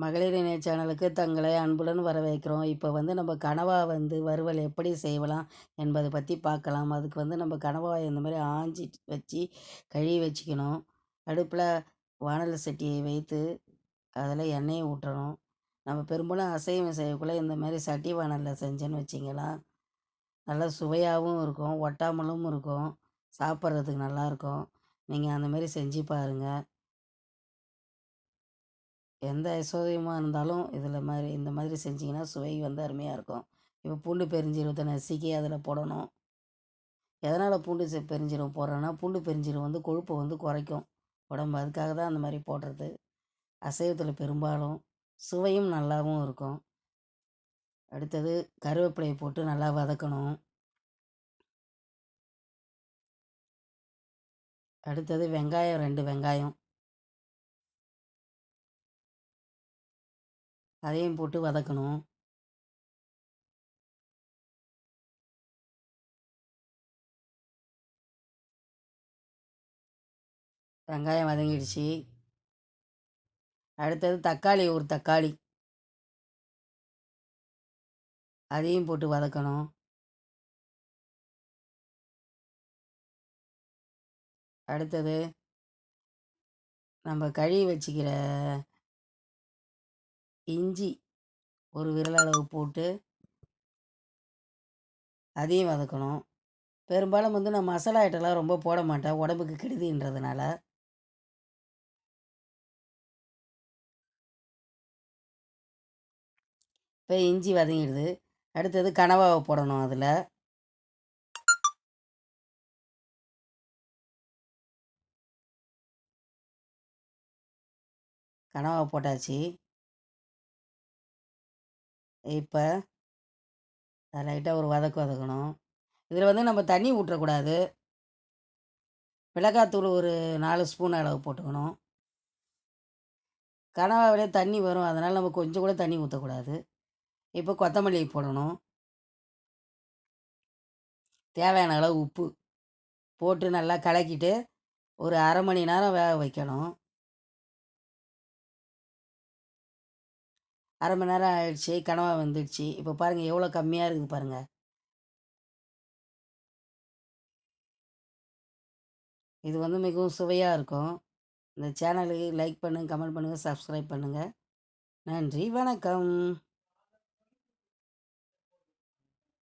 மகளிர் இணைய சேனலுக்கு தங்களை அன்புடன் வரவேற்கிறோம். இப்போ நம்ம கனவா வறுவல் எப்படி செய்யலாம் என்பதை பற்றி பார்க்கலாம். அதுக்கு நம்ம கனவாயை இந்த மாதிரி ஆஞ்சி வச்சு கழுவி வச்சுக்கணும். அடுப்பில் வாணலி சட்டியை வைத்து அதில் எண்ணெயை ஊற்றணும். நம்ம பெரும்பாலும் அசைவம் செய்யக்குள்ளே இந்த மாதிரி சட்டி வாணலில் செஞ்சேன்னு வச்சிங்களா, நல்லா சுவையாகவும் இருக்கும், ஒட்டாமலும் இருக்கும், சாப்பிட்றதுக்கு நல்லாயிருக்கும். நீங்கள் அந்த மாதிரி செஞ்சு பாருங்கள். எந்த அசௌகரியமா இருந்தாலும் இந்த மாதிரி செஞ்சிங்கன்னா சுவை அருமையாக இருக்கும். இப்போ பூண்டு பெருஞ்சீரகத்தை நசுக்கி அதில் போடணும். எதனால் பூண்டு பெருஞ்சீரகம் போடுறோன்னா, பூண்டு பெருஞ்சீரகம் கொழுப்பை குறைக்கும் உடம்பு. அதுக்காக தான் அந்த மாதிரி போடுறது. அசைவத்தில் பெரும்பாலும் சுவையும் நல்லாவும் இருக்கும். அடுத்தது கருவேப்பிலையை போட்டு நல்லா வதக்கணும். அடுத்தது வெங்காயம் 2 வெங்காயம் அதையும் போட்டு வதக்கணும். வெங்காயம் வதங்கிடுச்சு. அடுத்தது தக்காளி, ஒரு தக்காளி அதையும் போட்டு வதக்கணும். அடுத்தது நம்ம கழுவி வச்சுக்கிற இஞ்சி ஒரு விரல் அளவு போட்டு அதையும் வதக்கணும். பெரும்பாலும் நான் மசாலா ஐட்டம்லாம் ரொம்ப போட மாட்டேன், உடம்புக்கு கெடுதின்றதுனால. இப்போ இஞ்சி வதங்கிடுது. அடுத்தது கனவாவை போடணும். அதில் கனவாவை போட்டாச்சு. இப்போ அதை லைட்டாக ஒரு வதக்கணும். இதில் நம்ம தண்ணி ஊற்றக்கூடாது. மிளகாத்தூள் ஒரு 4 ஸ்பூன் அளவு போட்டுக்கணும். கனவாவிலே தண்ணி வரும், அதனால் நம்ம கொஞ்சம் கூட தண்ணி ஊற்றக்கூடாது. இப்போ கொத்தமல்லி போடணும். தேவையான அளவு உப்பு போட்டு நல்லா கலக்கிட்டு ஒரு அரை மணி நேரம் வேக வைக்கணும். அரை மணி நேரம் ஆயிடுச்சு, கனவா வெந்துடுச்சு. இப்போ பாருங்கள் எவ்வளோ கம்மியாக இருக்குது பாருங்கள். இது மிகவும் சுவையாக இருக்கும். இந்த சேனலுக்கு லைக் பண்ணுங்கள், கமெண்ட் பண்ணுங்கள், சப்ஸ்கிரைப் பண்ணுங்கள். நன்றி, வணக்கம்.